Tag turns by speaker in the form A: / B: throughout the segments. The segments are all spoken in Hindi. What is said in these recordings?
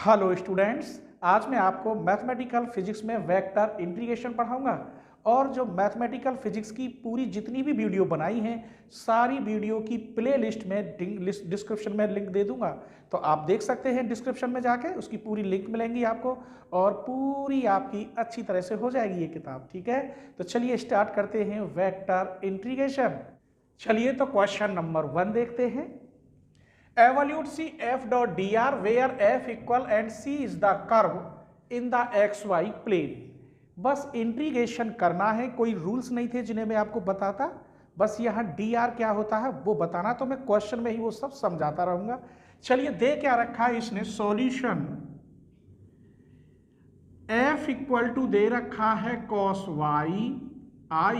A: हेलो स्टूडेंट्स, आज मैं आपको मैथमेटिकल फिजिक्स में वेक्टर इंटीग्रेशन पढ़ाऊंगा। और जो मैथमेटिकल फिजिक्स की पूरी जितनी भी वीडियो बनाई हैं, सारी वीडियो की प्लेलिस्ट में डिस्क्रिप्शन में लिंक दे दूंगा, तो आप देख सकते हैं। डिस्क्रिप्शन में जाके उसकी पूरी लिंक मिलेंगी आपको और पूरी आपकी अच्छी तरह से हो जाएगी ये किताब। ठीक है, तो चलिए स्टार्ट करते हैं वेक्टर इंटीग्रेशन। चलिए तो क्वेश्चन नंबर 1 देखते हैं। Evaluate C f dot dr where f equal and c is the curve in the xy plane। बस इंटीग्रेशन करना है, कोई रूल्स नहीं थे जिन्हें मैं आपको बताता, बस यहाँ dr क्या होता है वो बताना, तो मैं क्वेश्चन में ही वो सब समझाता रहूंगा। चलिए दे क्या रखा है इसने, सॉल्यूशन f इक्वल टू दे रखा है cos y i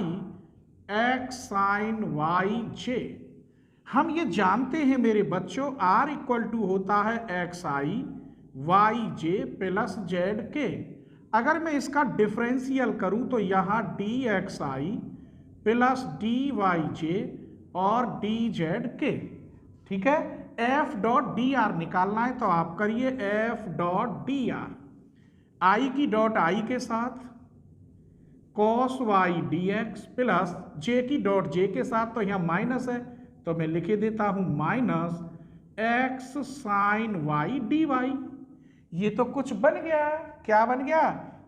A: x sin y j। हम ये जानते हैं मेरे बच्चों, R इक्वल टू होता है एक्स आई वाई जे प्लस जेड के। अगर मैं इसका डिफरेंशियल करूं तो यहाँ डी एक्स आई प्लस डी वाई जे और डी जेड के। ठीक है, एफ डॉट डी आर निकालना है तो आप करिए f dot D r, i की डॉट आई के साथ cos y d x plus j की डॉट जे के साथ, तो यहाँ माइनस है तो मैं लिखे देता हूं minus x sine y d y. ये तो कुछ बन गया, क्या बन गया,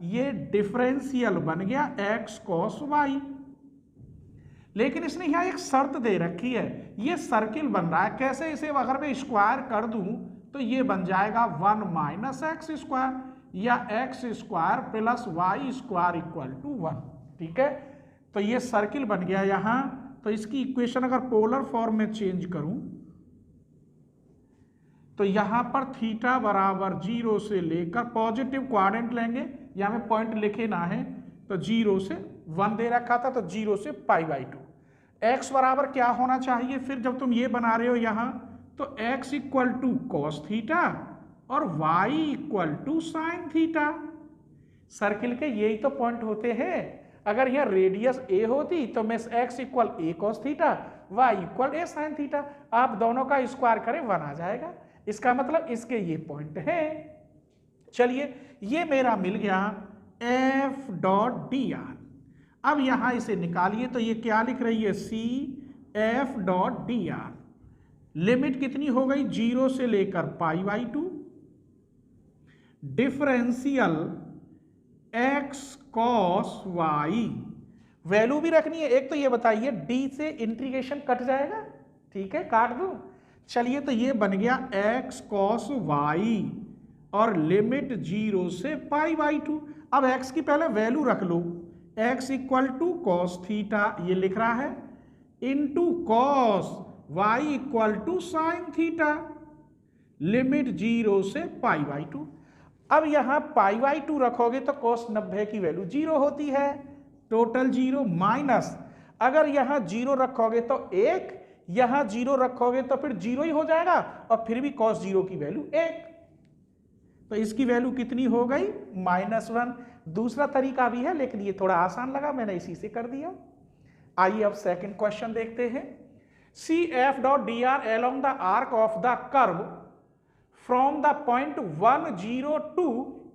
A: ये डिफरेंशियल बन गया एक्स कॉस वाई। लेकिन इसने यहां एक शर्त दे रखी है, ये सर्किल बन रहा है, कैसे इसे अगर मैं स्क्वायर कर दूं तो ये बन जाएगा 1 माइनस एक्स स्क्वायर या x square plus y square equal to 1। ठीक है, तो ये सर्किल बन गया यहां। तो इसकी इक्वेशन अगर पोलर फॉर्म में चेंज करूं तो यहां पर थीटा बराबर 0 से लेकर पॉजिटिव क्वाड्रेंट लेंगे, यहां में पॉइंट लिखे ना है तो 0 से 1 दे रखा था, तो 0 से π/2। x बराबर क्या होना चाहिए फिर जब तुम ये बना रहे हो यहां, तो x equal to cos theta और y equal to sine theta. Circle के यही तो पॉइंट होते हैं। अगर यह रेडियस a होती तो मैं x equal a cos theta y equal a sin theta, आप दोनों का स्क्वायर करें 1 आ जाएगा। इसका मतलब इसके ये पॉइंट है। चलिए ये मेरा मिल गया f डॉट डी आर। अब यहां इसे निकालिए तो ये क्या लिख रही है, c f dot D r. Limit कितनी हो गई, 0 से लेकर π/2 differential x cos y। Value भी रखनी है एक, तो ये बताइए d से इंटीग्रेशन कट जाएगा, ठीक है काट दूं। चलिए तो ये बन गया x cos y और लिमिट 0 से π/2। अब x की पहले वैल्यू रख लो, x equal to cos theta ये लिख रहा है into cos y equal to sine theta, limit 0 से π/2। अब यहां π/2 रखोगे तो cos 90 की वैल्यू 0 होती है, टोटल 0 माइनस अगर यहां 0 रखोगे तो 1, यहां 0 रखोगे तो फिर 0 ही हो जाएगा और फिर भी cos 0 की वैल्यू 1, तो इसकी वैल्यू कितनी हो गई -1। दूसरा तरीका भी है लेकिन ये थोड़ा आसान लगा, मैंने इसी से कर दिया। आइए अब सेकंड क्वेश्चन देखते हैं। C F dot D R along the arc of the curve from the point 1 0 2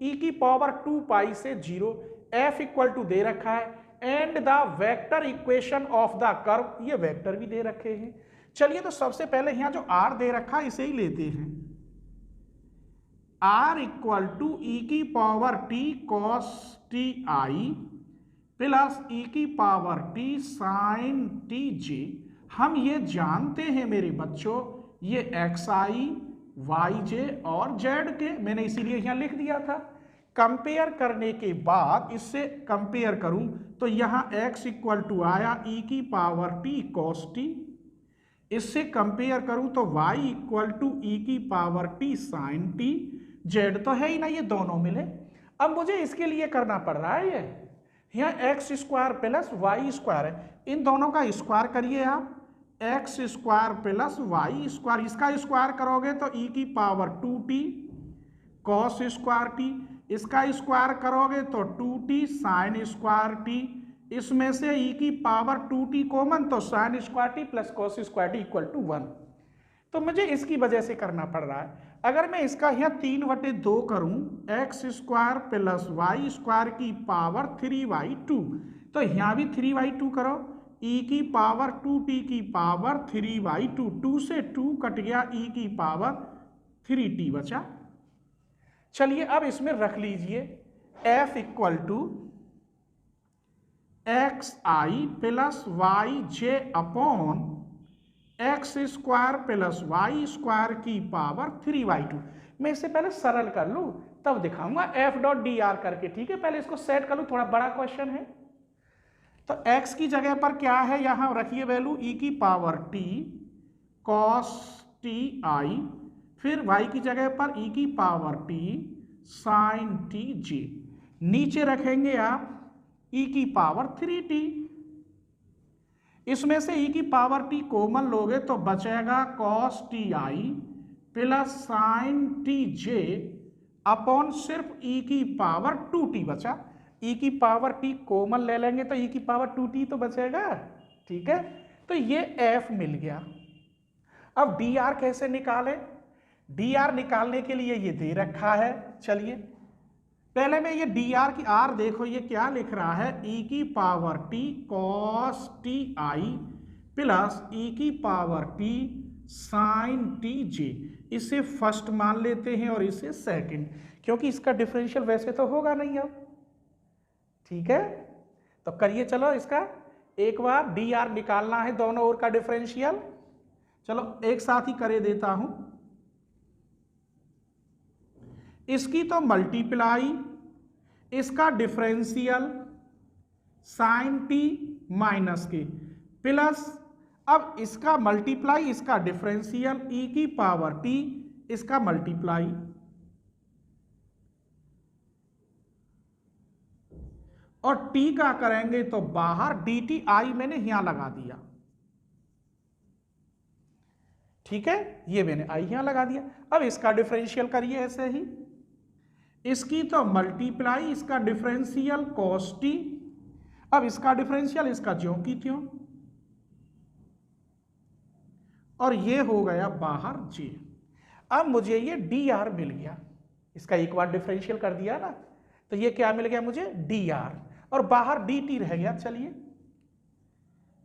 A: e की पावर 2 पाई से 0, f इक्वल टू दे रखा है and the vector equation of the curve, ये वेक्टर भी दे रखे हैं। चलिए तो सबसे पहले यहां जो r दे रखा है इसे ही लेते हैं, r इक्वल टू e की power t cos t i plus e की power t sin t j। हम ये जानते हैं मेरे बच्चों, ये x i वाई जे और जेड के, मैंने इसीलिए यहां लिख दिया था। कंपेयर करने के बाद इससे कंपेयर करूं तो यहां x इक्वल टू आया e की पावर t cos t, इससे कंपेयर करूं तो y इक्वल टू e की power t sin t, z तो है ही ना, ये दोनों मिले। अब मुझे इसके लिए करना पड़ रहा है, ये यहाँ x square plus y square है, इन दोनों का स्क्वायर करिए आप, x square plus y square, इसका स्क्वायर करोगे तो e की power 2t cos square t, इसका स्क्वायर करोगे तो 2t साइन स्क्वायर t, इसमें से e की पावर 2t कॉमन तो sine square t plus cos square t equal to 1। तो मुझे इसकी वजह से करना पड़ रहा है। अगर मैं इसका यहाँ 3/2 करूं, x² प्लस y² की पावर 3/2, तो यहाँ भी 3/2 करो, e की पावर 2t की पावर 3/2, 2 से 2 कट गया, e की पावर 3t बचा। चलिए अब इसमें रख लीजिए f equal to xi plus yj upon x² plus y² की पावर 3/2। मैं इससे पहले सरल कर लूं तब दिखाऊंगा f.dr करके, ठीक है। पहले इसको सेट कर लूं, थोड़ा बड़ा क्वेश्चन है। तो x की जगह पर क्या है, यहां रखिए वैल्यू e की पावर t cos ti, फिर y की जगह पर e की पावर t sin tj, नीचे रखेंगे आप e की पावर 3t। इसमें से e की पावर t कॉमन लोगे तो बचेगा cos ti plus sin tj upon सिर्फ e की पावर 2t बचा। e की पावर t कॉमन ले लेंगे तो e की पावर 2t तो बचेगा, ठीक है। तो ये f मिल गया। अब dr कैसे निकालें? dr निकालने के लिए ये दे रखा है। चलिए पहले मैं ये dr की r देखो, ये क्या लिख रहा है, e की power t cos ti plus e की पावर t sin tj। इसे फर्स्ट मान लेते हैं और इसे सेकंड, क्योंकि इसका डिफरेंशियल वैसे तो होगा नहीं अब, ठीक है। तो करिए, चलो इसका एक बार dr निकालना है, दोनों ओर का डिफरेंशियल। चलो एक साथ ही करे देता हूं। इसकी तो मल्टीप्लाई, इसका डिफरेंशियल साइन टी माइनस के प्लस, अब इसका मल्टीप्लाई, इसका डिफरेंशियल e की पावर t, इसका मल्टीप्लाई, और t का करेंगे तो बाहर dt i मैंने यहां लगा दिया, ठीक है। ये मैंने i यहां लगा दिया। अब इसका डिफरेंशियल करिए ऐसे ही, इसकी तो मल्टीप्लाई, इसका डिफरेंशियल cos t, अब इसका डिफरेंशियल इसका ज्यों की त्यों, और ये हो गया बाहर j। अब मुझे ये dr मिल गया, इसका एक बार डिफरेंशियल कर दिया ना, तो ये क्या मिल गया मुझे, dr, और बाहर dt रह गया। चलिए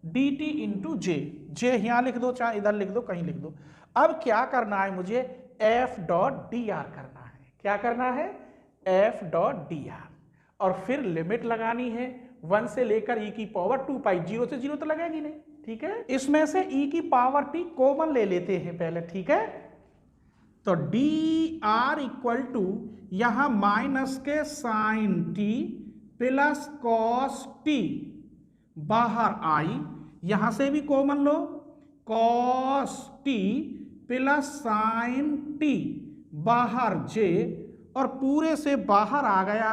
A: dt इंटू j, यहां लिख दो चाहे इधर लिख दो, कहीं लिख दो। अब क्या करना है मुझे, f.dr करना है। क्या करना है, f.dr, और फिर लिमिट लगानी है 1 से लेकर e की पावर 2 पाई, 0 से 0 तो लगेगी नहीं, ठीक है। इसमें से e की पावर t कॉमन ले लेते हैं पहले, ठीक है। तो dr इक्वल टू यहां माइनस के sine t plus cos t, बाहर i, यहां से भी कॉमन लो, cos t plus sine t, बाहर j, और पूरे से बाहर आ गया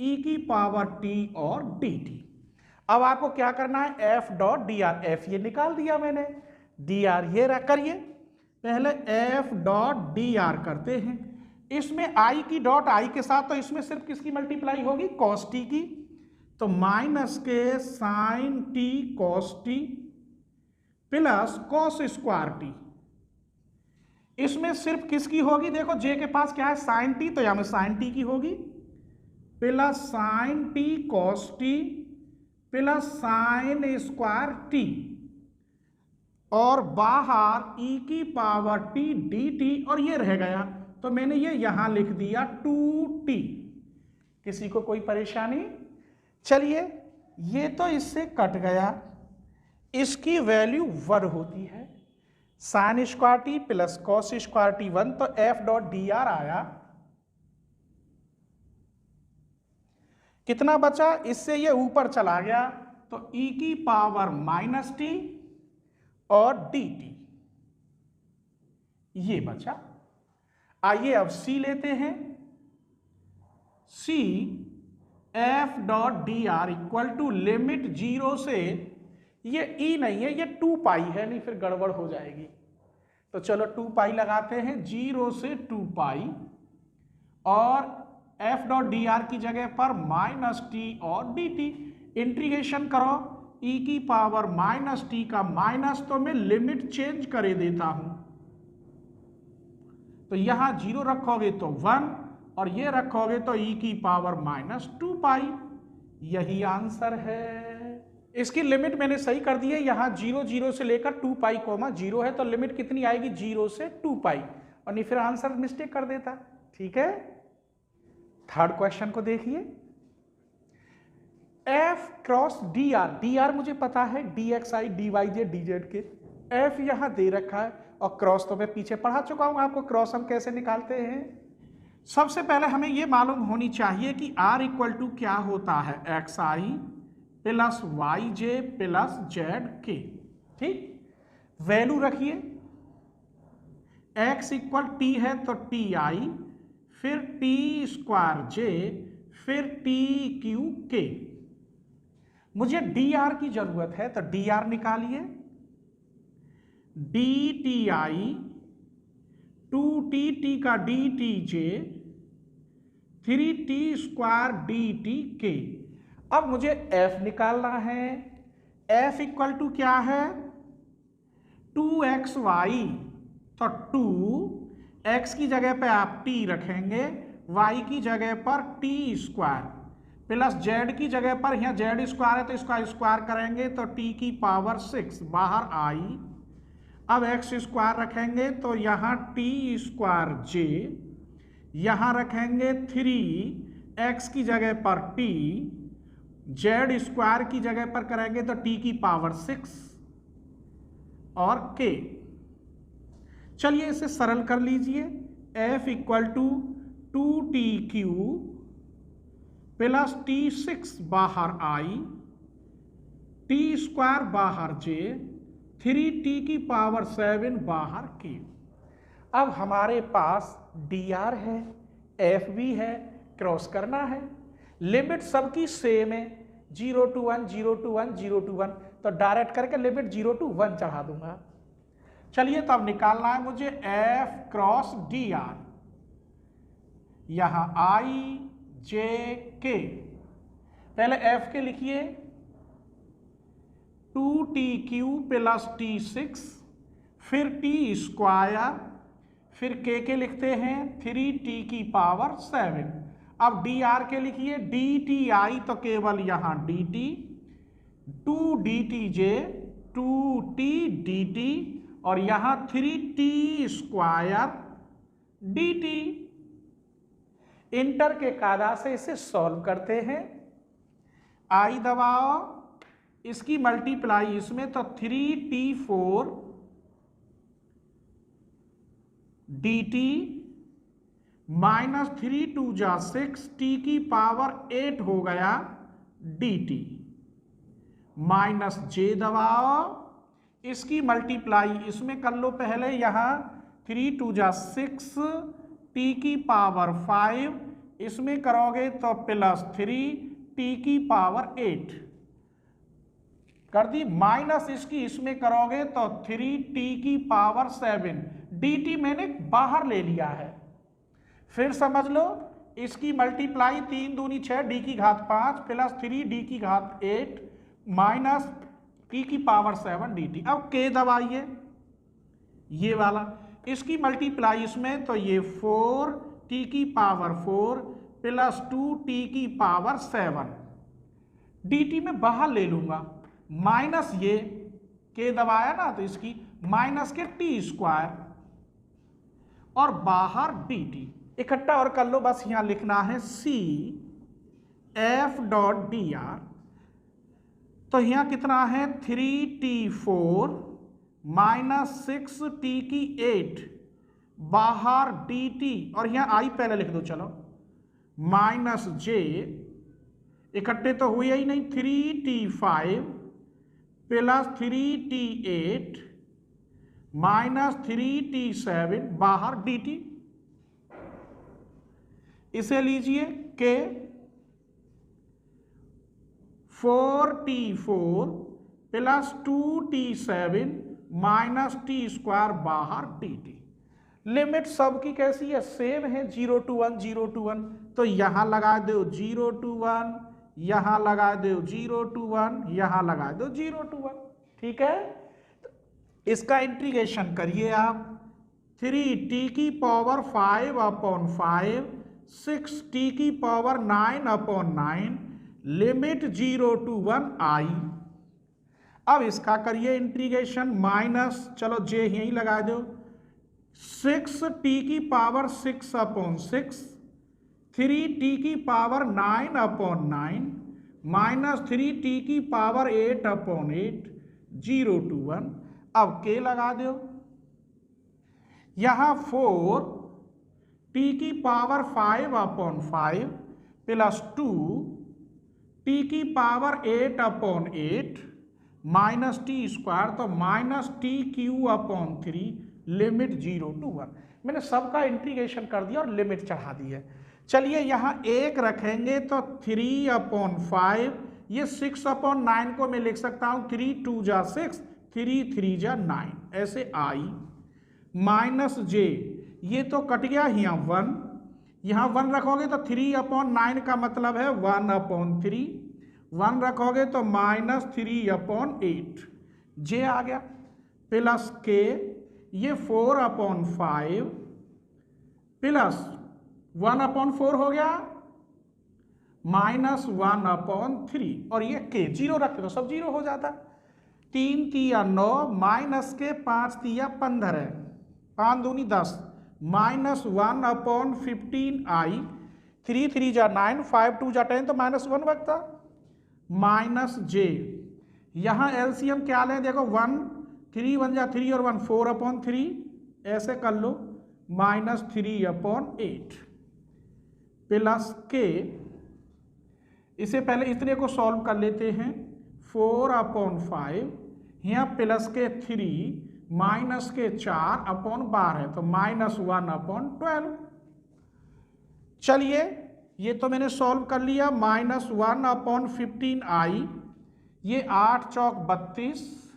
A: e की पावर t और dt। अब आपको क्या करना है, f.dr, f ये निकाल दिया मैंने, dr ये करिए। पहले f.dr करते हैं, इसमें i की डॉट i के साथ, तो इसमें सिर्फ किसकी मल्टीप्लाई होगी, cos t की, तो माइनस के sine t cos t plus cos square t, इसमें सिर्फ किसकी होगी, देखो j के पास क्या है, साइन t, तो यहां में साइन t की होगी, plus sine t cos t plus sign square t, और बाहर e की पावर t dt, और ये रह गया, तो मैंने ये यहां लिख दिया 2t। किसी को कोई परेशानी? चलिए ये तो इससे कट गया, इसकी वैल्यू 1 होती है, sine square T plus cos square T 1, तो f.dr आया। कितना बचा, इससे ये ऊपर चला गया, तो e की पावर माइनस टी और dt, ये बचा। आइए अब c लेते हैं, c f.dr equal to limit 0 से, ये e नहीं है, ये 2 पाई है, नहीं फिर गड़बड़ हो जाएगी, तो चलो 2 पाई लगाते हैं, 0 से 2 पाई, और f.dr की जगह पर माइनस टी और dt, इंटीग्रेशन करो, e की पावर माइनस टी का माइनस, तो मैं लिमिट चेंज करे देता हूं, तो यहां 0 रखोगे तो 1 और ये रखोगे तो e की पावर -2 पाई। यही आंसर है। इसकी लिमिट मैंने सही कर दी है, यहां 0 0 से लेकर 2 पाई कोमा 0 है, तो लिमिट कितनी आएगी 0 से 2 पाई, और नहीं फिर आंसर मिस्टेक कर देता। ठीक है, थर्ड क्वेश्चन को देखिए। f क्रॉस dr, dr मुझे पता है dxi dyj dz के, f यहां दे रखा है और क्रॉस तो मैं पीछे पढ़ा चुका हूं आपको, क्रॉस हम कैसे निकालते हैं। सबसे पहले हमें यह मालूम होनी चाहिए कि r इक्वल टू क्या होता है, xi plus yj plus zk। ठीक, वैल्यू रखिए, x इक्वल t है तो ti, फिर t स्क्वायर j, फिर t क्यू k। मुझे dr की जरूरत है तो dr निकालिए, dti 2t, t का dtj 3t स्क्वायर dtk। अब मुझे f निकालना है, f इक्वल टू क्या है 2xy, तो 2x की जगह पे आप t रखेंगे, y की जगह पर t स्क्वायर प्लस z की जगह पर यहाँ z स्क्वायर है तो इसका स्क्वायर करेंगे तो t की पावर 6 बाहर आई। अब x स्क्वायर रखेंगे तो यहाँ t स्क्वायर j, यहाँ रखेंगे 3x की जगह पर t, z स्क्वायर की जगह पर करेंगे तो t की पावर 6 और k। चलिए इसे सरल कर लीजिए, f equal to 2tq plus t6 बाहर आई, t स्क्वायर बाहर j, 3t की पावर 7 बाहर k। अब हमारे पास dr है, f भी है, क्रॉस करना है, लिमिट सबकी सेम है 0 to 1 0 to 1 0 to 1, तो डायरेक्ट करके लिमिट 0 to 1 चढ़ा दूंगा। चलिए तो अब निकालना है मुझे f क्रॉस dr, यहां i j k। पहले f के लिखिए 2tq प्लस t6, फिर t स्क्वायर, फिर k के लिखते हैं 3t की पावर 7। अब dr के लिखिए dti, तो केवल यहां dt, 2dtj 2t dt, और यहां 3t स्क्वायर dt। इंटर के कायदा से इसे सॉल्व करते हैं, i दबाओ, इसकी मल्टीप्लाई इसमें तो 3t4 dt माइनस 3 2 जा 6, t की पावर 8 हो गया dt, माइनस j दबाओ, इसकी मल्टीप्लाई इसमें कर लो पहले, यहां 3 2 जा 6, t की पावर 5, इसमें करोगे तो प्लस 3 t की पावर 8 कर दी, माइनस इसकी इसमें करोगे तो 3t की पावर 7, dt मैंने बाहर ले लिया है। फिर समझ लो, इसकी मल्टीप्लाई 3 दूनी 6 d की घात 5 प्लस 3 d की घात 8 माइनस t की पावर 7 dt। अब k दबाइए, ये वाला, इसकी मल्टीप्लाई इसमें तो ये 4 t की पावर 4 प्लस 2t की पावर 7, dt में बाहर ले लूंगा, माइनस ये k दबाया ना तो इसकी माइनस के t स्क्वायर और बाहर dt। इकट्ठा और कर लो, बस यहां लिखना है c f डॉट dr, तो यहां कितना है 3t4 माइनस 6t की 8 बाहर dt, और यहां i पहले लिख दो, चलो माइनस j, इकट्ठे तो हुए ही नहीं, 3t5 plus 3t8 minus 3t7 बाहर dt। इसे लीजिए k 4t4 plus 2t7 minus t square बाहर dt। लिमिट सबकी कैसी है, सेम है 0 to 1 0 to 1, तो यहां लगा दो 0 to 1, यहां लगा दो 0 to 1, यहां लगा दो 0 to 1। ठीक है, इसका इंटीग्रेशन करिए आप, 3t⁵/5, 6t⁹ limit 0 to 1 i। अब इसका करिए इंटीग्रेशन माइनस, चलो जे यही लगा दो, 6t⁶/6, 3t⁹ minus 3t⁸/8, 0 to 1। अब के लगा दो, यहां 4t⁵/5 plus 2t⁸/8 minus t², तो माइनस t³ लिमिट 0 to 1। मैंने सबका इंटीग्रेशन कर दिया और लिमिट चढ़ा दी है। चलिए यहाँ एक रखेंगे तो 3/5, ये 6/9 को मैं लिख सकता हूँ 3 2 जा 6, 3 3 जा 9, ऐसे आई माइनस जे, ये तो कट गया, यहाँ 1 रखोगे तो 3/9 का मतलब है 1/3, 1 रखोगे तो माइनस 3/8, जे आ गया प्लस के, ये 4/5 प्लस 1/4 हो गया माइनस 1/3, और ये के 0 रखते तो सब 0 हो जाता। 3 तिया 9 माइनस के 5 तिया 15 है, 5 दूनी 10 माइनस 1/15i, 3 3 जा 9, 5 2 जा 10, तो माइनस 1 बचता माइनस जे। यहाँ एलसीएम क्या लें, देखो 1 3 1 जा 3 और 1 4/3, ऐसे कर लो माइनस 3/8 प्लस के, इसे पहले इतने को सॉल्व कर लेते हैं, 4/5 यहाँ प्लस के 3 माइनस के 4/12 तो माइनस 1/12। चलिए ये तो मैंने सॉल्व कर लिया, माइनस 1/15i, ये 8 चौक 32,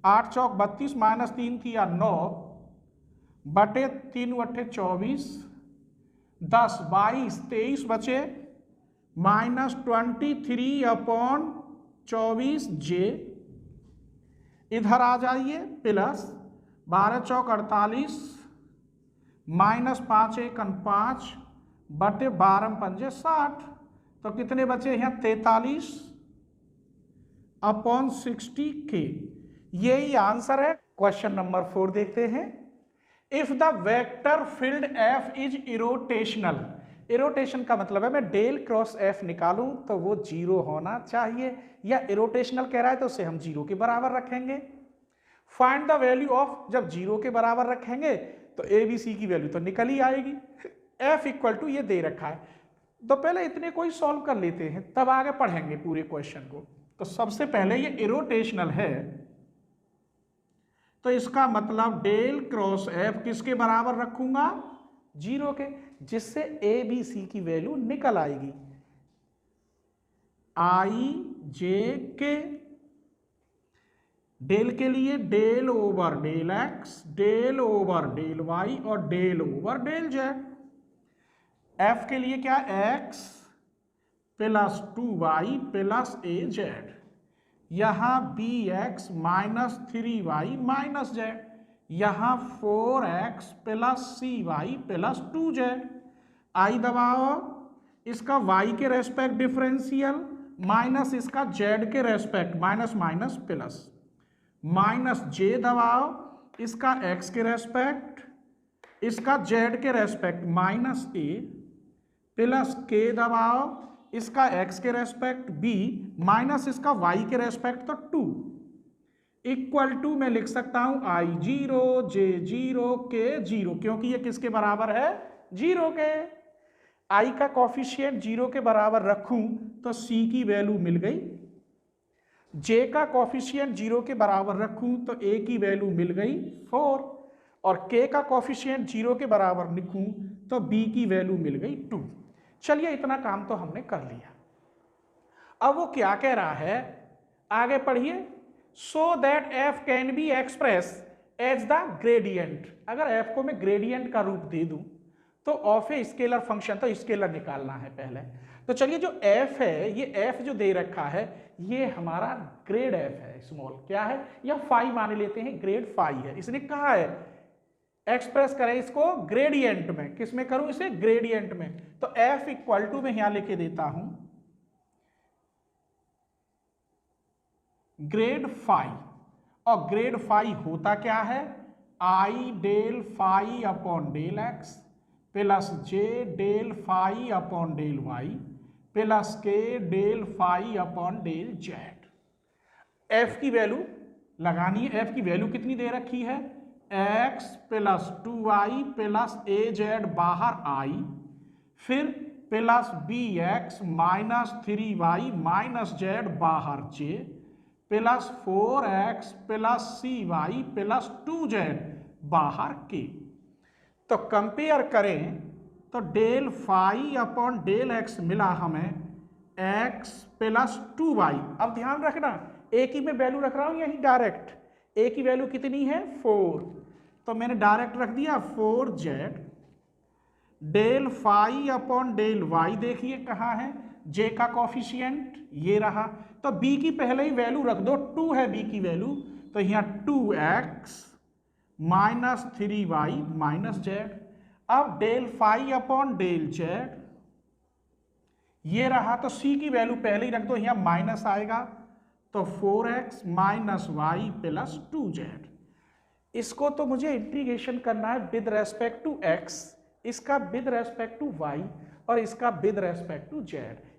A: 8 चौक 32 माइनस 3 तिया 9 बटे 3 अट्ठे 24, 10 22 23 बचे माइनस 23/24 जे। इधर आ जाइए प्लस 12 चौक 48 माइनस 5 1 5 बटे 12 पंजे 60, तो कितने बचे यहाँ 43/60 के। यही आंसर है। क्वेश्चन नंबर 4 देखते हैं। If the vector field f is irrotational, irrotation का मतलब है मैं डेल क्रॉस एफ निकालूं तो वो 0 होना चाहिए, या इरोटेशनल कह रहा है तो उसे हम 0 के बराबर रखेंगे। फाइंड द वैल्यू ऑफ, जब 0 के बराबर रखेंगे तो ए बी सी की वैल्यू तो निकल ही आएगी। एफ इक्वल टू ये दे रखा है, तो पहले इतने को ही सॉल्व कर लेते हैं, तब आगे पढ़ेंगे पूरे क्वेश्चन को। तो सबसे पहले ये इरोटेशनल है, तो इसका मतलब डेल क्रॉस एफ किसके बराबर रखूंगा, 0 के, जिससे ए बी सी की वैल्यू निकल आएगी। आई जे के, डेल के लिए del over del x, del over del y और del over del z. F के लिए क्या, x plus 2y plus a z, यहां b x minus 3y minus z, यहां 4x plus c y plus 2z। I दबाओ, इसका y के रेस्पेक्ट डिफरेंशियल माइनस इसका z के respect, minus minus plus, minus j दबाओ, इसका x के रेस्पेक्ट, इसका z के respect minus a, plus k दबाओ, इसका x के रेस्पेक्ट b माइनस इसका y के रेस्पेक्ट तो 2, इक्वल टू मैं लिख सकता हूं I0 J0 K0, क्योंकि ये किसके बराबर है, 0 के। I का कॉफिशिएंट 0 के बराबर रखूं तो C की वैल्यू मिल गई, J का कॉफिशिएंट 0 के बराबर रखूं तो A की वैल्यू मिल गई 4, और K का कॉफिशिएंट 0 के बराबर लिखूं तो B की वैल्यू मिल गई 2। चलिए इतना काम तो हमने कर लिया। अब वो क्या कह रहा है, आगे पढ़िए। So that F can be express as the gradient, अगर एफ को मैं ग्रेडियंट का रूप दे दूं तो ऑफ ए स्केलर फंक्शन, तो स्केलर निकालना है पहले। तो चलिए जो एफ है, ये एफ जो दे रखा है ये हमारा ग्रेड एफ है, स्मॉल क्या है, या फाई मान लेते हैं, ग्रेड फाई है। इसने कहा है एक्सप्रेस करें इसको ग्रेडियंट में, किस में करूं इसे, ग्रेडियंट में। तो f इक्वल टू मैं यहां लिखे देता हूं ग्रेड फाई, और ग्रेड फाई होता क्या है, i del phi upon del x plus j del phi upon del y plus k del phi upon del z. F की वैल्यू लगानी है, एफ की वैल्यू कितनी दे रखी है, x plus 2y plus a z बाहर आई, फिर plus b x minus 3y minus z बाहर j plus 4x plus c y plus 2z बाहर के। तो कंपेयर करें तो del phi upon del x मिला हमें x प्लस 2y। अब ध्यान रखना a की मैं वैल्यू रख रहा हूं यही डायरेक्ट, a की वैल्यू कितनी है 4, तो मैंने डायरेक्ट रख दिया 4z del phi upon del y, देखिए कहाँ है j का कॉफिशिएंट ये रहा, तो b की पहले ही वैल्यू रख दो, 2 है b की वैल्यू, तो यहाँ 2x minus 3y minus z. अब del phi upon del z ये रहा, तो c की वैल्यू पहले ही रख दो, यहाँ माइनस आएगा तो 4x minus Y plus 2z। इसको तो मुझे इंटीग्रेशन करना है विद रेस्पेक्ट टू x, इसका विद रेस्पेक्ट टू y और इसका विद रेस्पेक्ट टू z।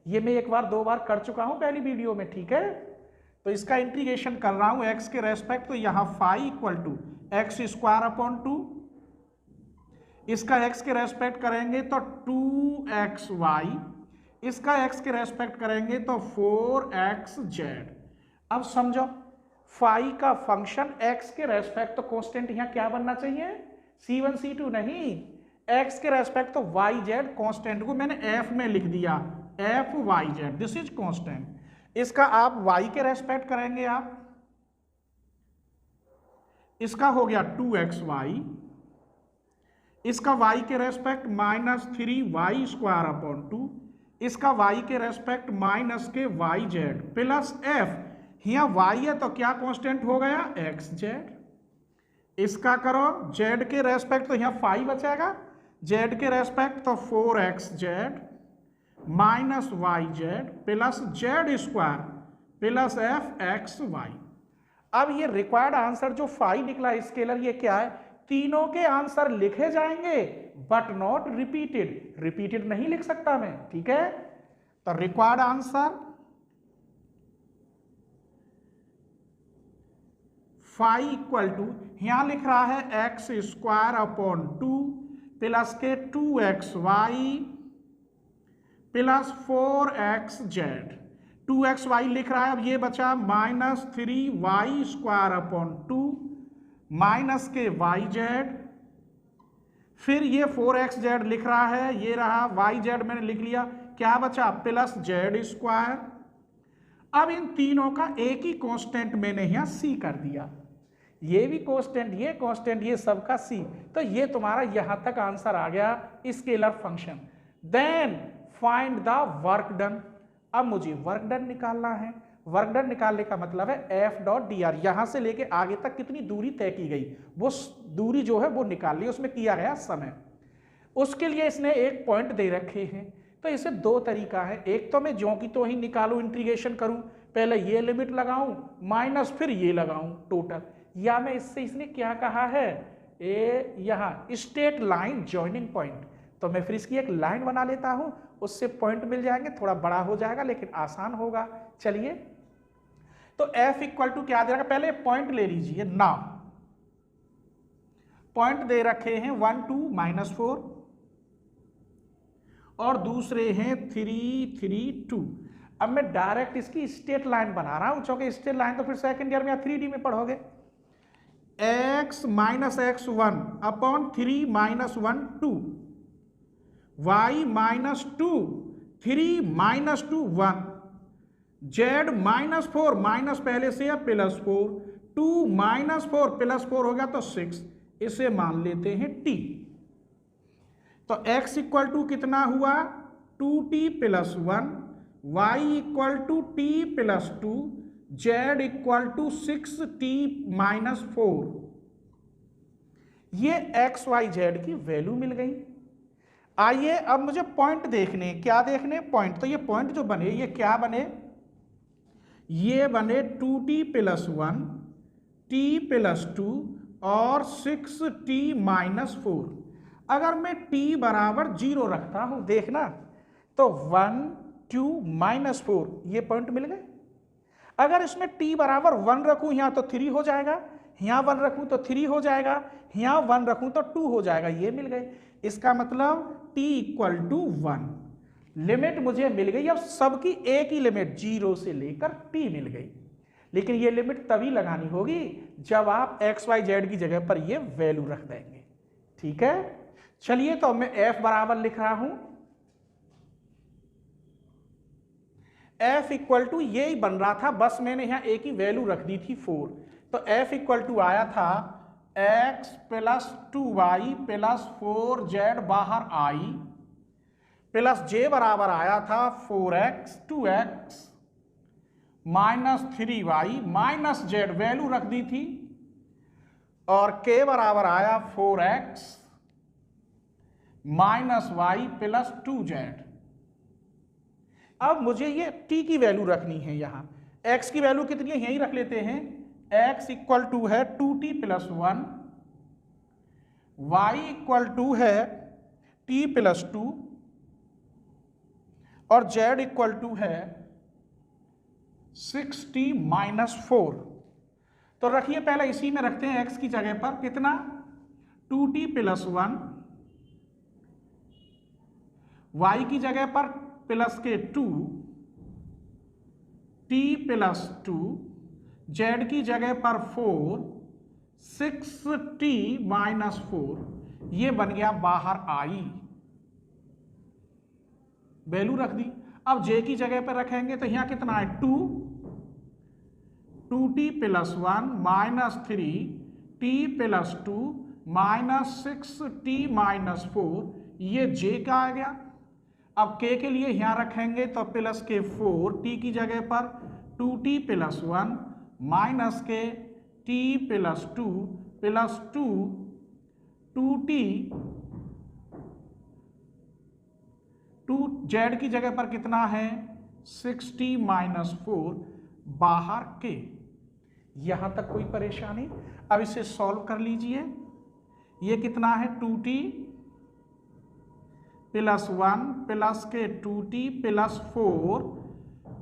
A: ये मैं एक बार दो बार कर चुका हूं पहली वीडियो में, ठीक है। तो इसका इंटीग्रेशन कर रहा हूं x के रेस्पेक्ट, तो यहां phi equal to x square upon 2, इसका x के रेस्पेक्ट करेंगे तो 2xy, इसका x के रेस्पेक्ट करेंगे तो 4xz। अब समझो फाई का फंक्शन x के रेस्पेक्ट, तो कांस्टेंट यहां क्या बनना चाहिए, c1 c2 नहीं, x के रेस्पेक्ट तो yz, कांस्टेंट को मैंने f में लिख दिया fyz, दिस इज कांस्टेंट। इसका आप y के रेस्पेक्ट करेंगे आप, इसका हो गया 2xy, इसका y के respect minus 3y square upon 2, इसका y के रेस्पेक्ट माइनस के yz प्लस f, यहाँ y है तो क्या कांस्टेंट हो गया xz। इसका करो z के रेस्पेक्ट, तो यहाँ फाई बचेगा, z के रेस्पेक्ट तो 4xz minus yz plus z square plus fxy। अब ये रिक्वायर्ड आंसर जो फाई निकला स्केलर, ये क्या है, तीनों के आंसर लिखे जाएंगे बट नॉट रिपीटेड, रिपीटेड नहीं लिख सकता मैं, ठीक है। तो required answer phi equal to, यहां लिख रहा है एक्स स्क्वायर अपॉन 2 प्लस के 2xy प्लस 4xz, 2xy लिख रहा है, अब ये बचा minus 3y square upon 2 minus के yz, फिर ये 4xz लिख रहा है, ये रहा yz मैंने लिख लिया, क्या बचा प्लस z स्क्वायर। अब इन तीनों का एक ही कांस्टेंट मैंने यहां c कर दिया, ये भी कांस्टेंट, ये कांस्टेंट, ये सबका c, तो ये तुम्हारा यहां तक आंसर आ गया scalar function. Then find the work done. अब मुझे वर्क डन निकालना है, वर्क डन निकालने का मतलब है एफ डॉट डी आर, यहां से लेके आगे तक कितनी दूरी तय की गई वो दूरी जो है वो निकाल ली, उसमें किया गया समय। उसके लिए इसने एक पॉइंट दे रखे हैं, तो इसे दो तरीका है, एक तो मैं ज्यों की तो ही निकालूं, इंटीग्रेशन करूं, पहले ये लिमिट लगाऊं माइनस फिर ये लगाऊं टोटल, या मैं इससे, इसने क्या कहा है ए यहाँ स्ट्रेट लाइन जॉइनिंग पॉइंट, तो मैं फिर इसकी एक लाइन बना लेता हूं, उससे पॉइंट मिल जाएंगे, थोड़ा बड़ा हो जाएगा लेकिन आसान होगा। चलिए तो f इक्वल टू क्या दे रखा, पहले पॉइंट ले लीजिए ना, पॉइंट दे रखे हैं 1 2 -4 और दूसरे हैं 3 3 2। अब मैं डायरेक्ट इसकी स्ट्रेट लाइन बना रहा हूं, क्योंकि स्ट्रेट लाइन तो फिर सेकंड ईयर में या 3D में पढ़ोगे। x minus x1 upon 3 -1 2, y minus 2 3 -2 1, z minus 4 minus पहले से है प्लस 4, 2 -4 प्लस 4 हो गया तो 6, इसे मान लेते हैं t। तो x इक्वल टू कितना हुआ 2t plus 1, y equal to t plus 2, z equal to 6t -4। ये एक्स वाई जेड की वैल्यू मिल गई। आइए अब मुझे पॉइंट देखने, क्या देखने, पॉइंट। तो ये पॉइंट जो बने ये क्या बने, ये बने 2t + 1 t + 2 और 6t - 4। अगर मैं t बराबर 0 रखता हूं, देखना, तो 1 2 -4 ये पॉइंट मिल गए। अगर इसमें t बराबर 1 रखूं यहां तो 3 हो जाएगा, यहां 1 रखूं तो 3 हो जाएगा, यहां 1 रखूं तो 2 हो जाएगा, ये मिल गए। इसका मतलब t = 1। लिमिट मुझे मिल गई। अब सबकी एक ही लिमिट 0 से लेकर t मिल गई, लेकिन ये लिमिट तभी लगानी होगी जब आप एक्स वाई जेड की जगह पर ये वैल्यू रख देंगे। ठीक है, चलिए तो मैं f बराबर लिख रहा हूं, f = ये ही बन रहा था, बस मैंने यहां एक ही वैल्यू रख दी थी 4। तो f = आया था x + 2y + 4z बाहर आई, प्लस j बराबर आया था 4x 2x -3y -z value रख दी थी, और k बराबर आया 4x -y + 2z। अब मुझे ये t की वैल्यू रखनी है। यहां x की वैल्यू कितनी है, यही रख लेते हैं। x = है 2t + 1, y = है t + 2 और z = है 6t - 4। तो रखिए, पहले इसी में रखते हैं x की जगह पर कितना, 2t + 1, y की जगह पर प्लस के 2, t + 2, z की जगह पर 4, 6t - 4, ये बन गया बाहर आई, वैल्यू रख दी। अब j की जगह पर रखेंगे तो यहां कितना है 2, 2t + 1 -3 t + 2 -6t - 4, ये j का आ गया। अब k के लिए यहां रखेंगे तो प्लस के 4, t की जगह पर 2t + 1 माइनस के t + 2 + 2 2t, 2z की जगह पर कितना है 6t - 4 बाहर के। यहां तक कोई परेशानी? अब इसे सॉल्व कर लीजिए। ये कितना है 2t + 1 प्लस के 2t + 4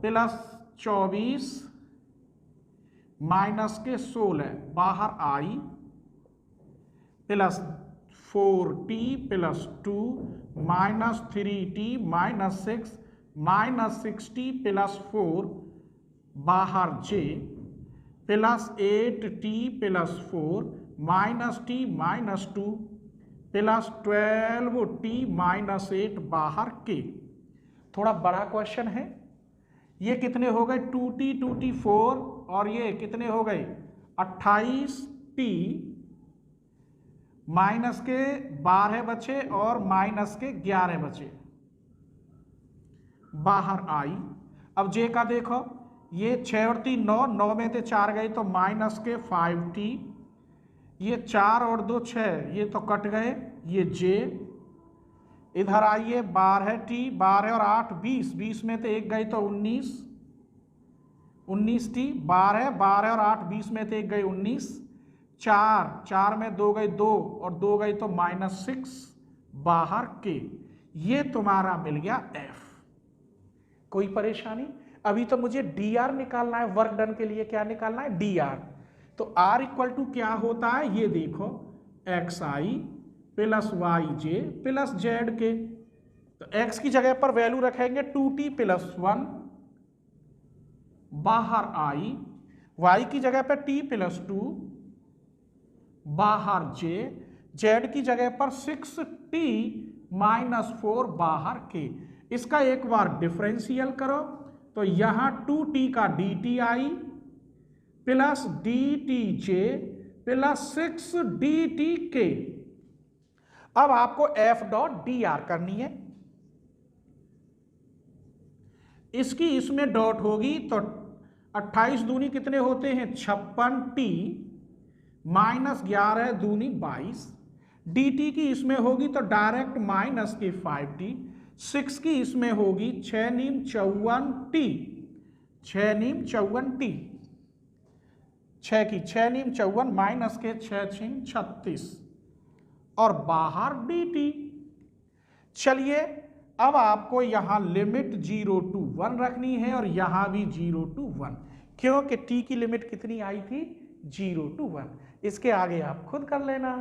A: प्लस 24 माइनस के 16 बाहर आई, प्लस 4t + 2 -3t -6 -6t + 4 बाहर j, plus 8t + 4 -t -2 plus 12t - 8 बाहर के। थोड़ा बड़ा क्वेश्चन है। ये कितने हो गए 2t 2t 4 और ये कितने हो गए 28t माइनस के 12 बचे और माइनस के 11 बचे बाहर आई। अब जे का देखो, ये 6 और 3 9, 9 में से 4 गए तो माइनस के 5t, ये 4 और 2 6, ये तो कट गए, ये j। इधर आइए 12t, 12 और 8 20, 20 में तो 1 गए तो 19, 19t, 12 12 और 8 20 में तो 1 गए 19, 4 4 में 2 गए 2 और 2 गए तो -6 बाहर के। ये तुम्हारा मिल गया f। कोई परेशानी? अभी तो मुझे dr निकालना है, वर्क डन के लिए क्या निकालना है dr। तो r = क्या होता है ये देखो, xi + yj + zk। तो x की जगह पर वैल्यू रखेंगे 2t + 1 बाहर आई, y की जगह पर t + 2 बाहर j, z की जगह पर 6t - 4 बाहर के। इसका एक बार डिफरेंशियल करो तो यहां 2t का dt आई प्लस dtj प्लस 6dtk। अब आपको f.dr करनी है। इसकी इसमें डॉट होगी तो 28 दूनी कितने होते हैं 56t -11 दूनी 22, डी टी की इसमें होगी तो डायरेक्ट माइनस के 5t, 6 की इसमें होगी 6 नीम 54t, 6 नीम 54t, 6 की 6 नीम 54 माइनस के 6 छिंग 36 और बाहर डी टी। चलिए अब आपको यहां लिमिट 0 to 1 रखनी है और यहां भी 0 to 1, क्योंकि t की लिमिट कितनी आई थी 0 to 1। इसके आगे आप खुद कर लेना।